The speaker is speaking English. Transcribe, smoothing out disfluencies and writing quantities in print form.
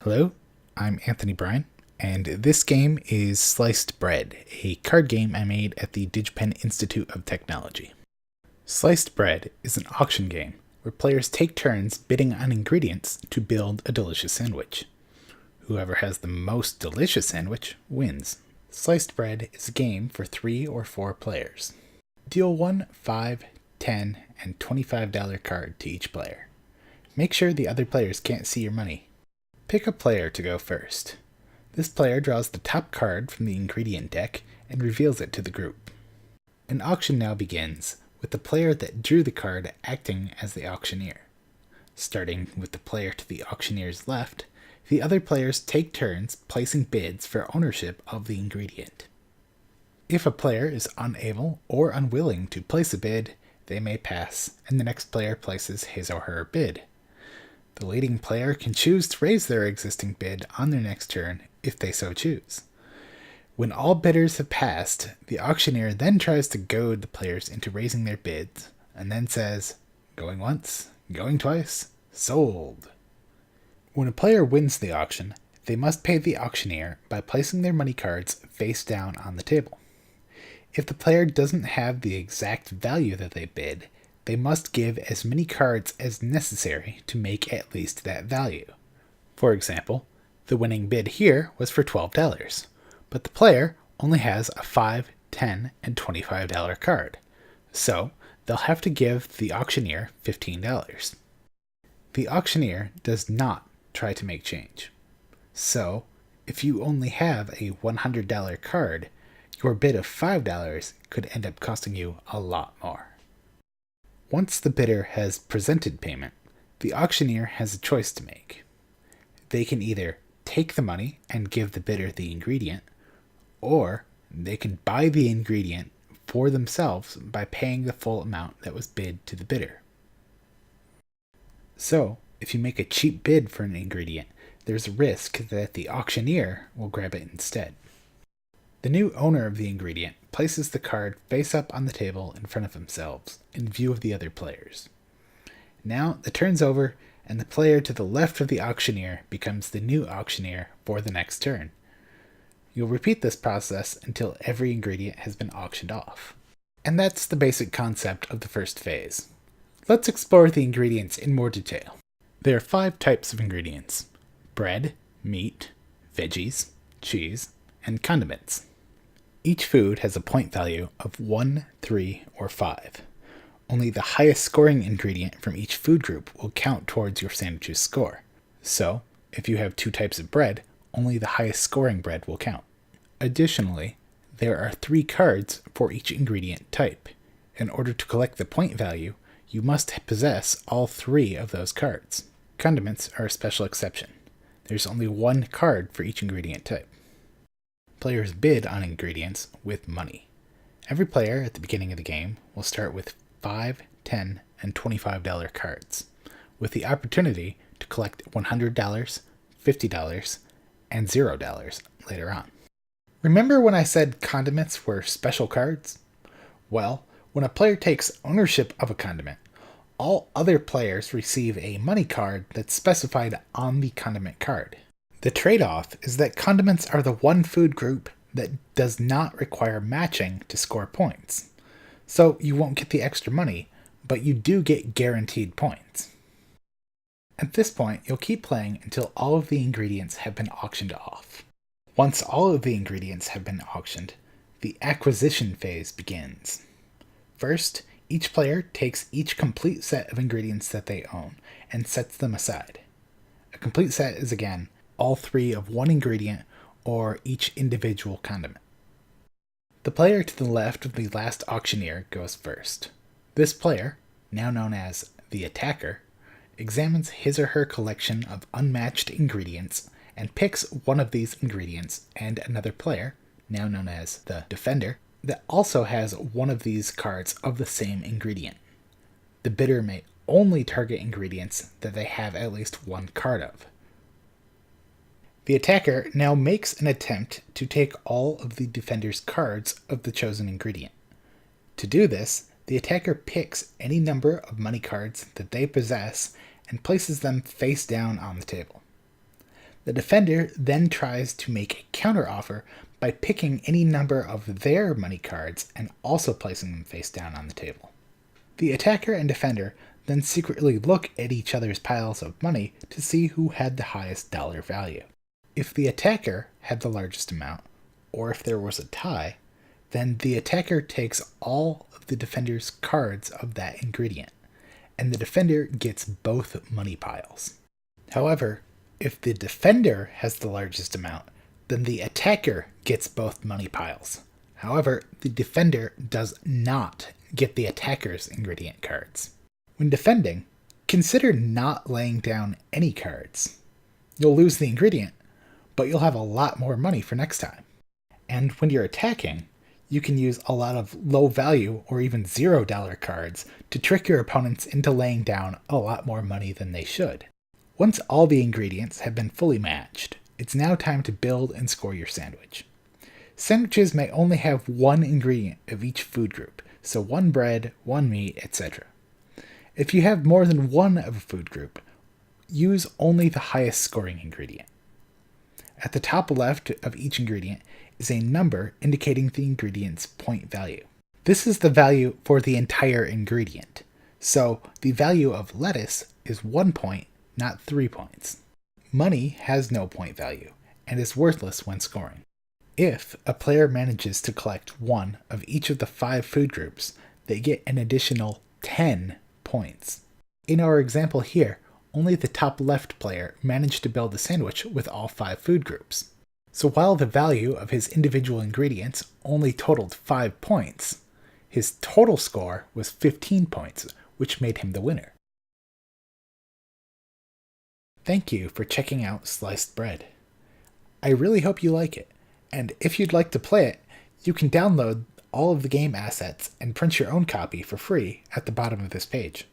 Hello, I'm Anthony Bryan, and this game is Sliced Bread, a card game I made at the DigiPen Institute of Technology. Sliced Bread is an auction game where players take turns bidding on ingredients to build a delicious sandwich. Whoever has the most delicious sandwich wins. Sliced Bread is a game for 3 or 4 players. Deal one $5, $10, and $25 card to each player. Make sure the other players can't see your money. Pick a player to go first. This player draws the top card from the ingredient deck and reveals it to the group. An auction now begins, with the player that drew the card acting as the auctioneer. Starting with the player to the auctioneer's left, the other players take turns placing bids for ownership of the ingredient. If a player is unable or unwilling to place a bid, they may pass, and the next player places his or her bid. The leading player can choose to raise their existing bid on their next turn if they so choose. When all bidders have passed, the auctioneer then tries to goad the players into raising their bids, and then says, "Going once, going twice, sold." When a player wins the auction, they must pay the auctioneer by placing their money cards face down on the table. If the player doesn't have the exact value that they bid, they must give as many cards as necessary to make at least that value. For example, the winning bid here was for $12, but the player only has a $5, $10, and $25 card, so they'll have to give the auctioneer $15. The auctioneer does not try to make change. So, if you only have a $100 card, your bid of $5 could end up costing you a lot more. Once the bidder has presented payment, the auctioneer has a choice to make. They can either take the money and give the bidder the ingredient, or they can buy the ingredient for themselves by paying the full amount that was bid to the bidder. So, if you make a cheap bid for an ingredient, there's a risk that the auctioneer will grab it instead. The new owner of the ingredient places the card face up on the table in front of themselves, in view of the other players. Now the turn's over, and the player to the left of the auctioneer becomes the new auctioneer for the next turn. You'll repeat this process until every ingredient has been auctioned off. And that's the basic concept of the first phase. Let's explore the ingredients in more detail. There are 5 types of ingredients: bread, meat, veggies, cheese, and condiments. Each food has a point value of 1, 3, or 5. Only the highest scoring ingredient from each food group will count towards your sandwich's score. So, if you have 2 types of bread, only the highest scoring bread will count. Additionally, there are 3 cards for each ingredient type. In order to collect the point value, you must possess all 3 of those cards. Condiments are a special exception. There's only 1 card for each ingredient type. Players bid on ingredients with money. Every player at the beginning of the game will start with $5, $10, and $25 cards, with the opportunity to collect $100, $50, and $0 later on. Remember when I said condiments were special cards? Well, when a player takes ownership of a condiment, all other players receive a money card that's specified on the condiment card. The trade-off is that condiments are the one food group that does not require matching to score points. So you won't get the extra money, but you do get guaranteed points. At this point, you'll keep playing until all of the ingredients have been auctioned off. Once all of the ingredients have been auctioned, the acquisition phase begins. First, each player takes each complete set of ingredients that they own and sets them aside. A complete set is, again, all 3 of one ingredient or each individual condiment. The player to the left of the last auctioneer goes first. This player, now known as the attacker, examines his or her collection of unmatched ingredients and picks one of these ingredients, and another player, now known as the defender, that also has one of these cards of the same ingredient. The bidder may only target ingredients that they have at least 1 card of. The attacker now makes an attempt to take all of the defender's cards of the chosen ingredient. To do this, the attacker picks any number of money cards that they possess and places them face down on the table. The defender then tries to make a counteroffer by picking any number of their money cards and also placing them face down on the table. The attacker and defender then secretly look at each other's piles of money to see who had the highest dollar value. If the attacker had the largest amount, or if there was a tie, then the attacker takes all of the defender's cards of that ingredient, and the defender gets both money piles. However, if the defender has the largest amount, then the attacker gets both money piles. However, the defender does not get the attacker's ingredient cards. When defending, consider not laying down any cards. You'll lose the ingredient, but you'll have a lot more money for next time. And when you're attacking, you can use a lot of low value or even $0 cards to trick your opponents into laying down a lot more money than they should. Once all the ingredients have been fully matched, it's now time to build and score your sandwich. Sandwiches may only have one ingredient of each food group, so one bread, one meat, etc. If you have more than one of a food group, use only the highest scoring ingredient. At the top left of each ingredient is a number indicating the ingredient's point value. This is the value for the entire ingredient, so the value of lettuce is 1 point, not 3 points. Money has no point value and is worthless when scoring. If a player manages to collect one of each of the 5 food groups, they get an additional 10 points. In our example here, only the top left player managed to build a sandwich with all 5 food groups. So while the value of his individual ingredients only totaled 5 points, his total score was 15 points, which made him the winner. Thank you for checking out Sliced Bread. I really hope you like it, and if you'd like to play it, you can download all of the game assets and print your own copy for free at the bottom of this page.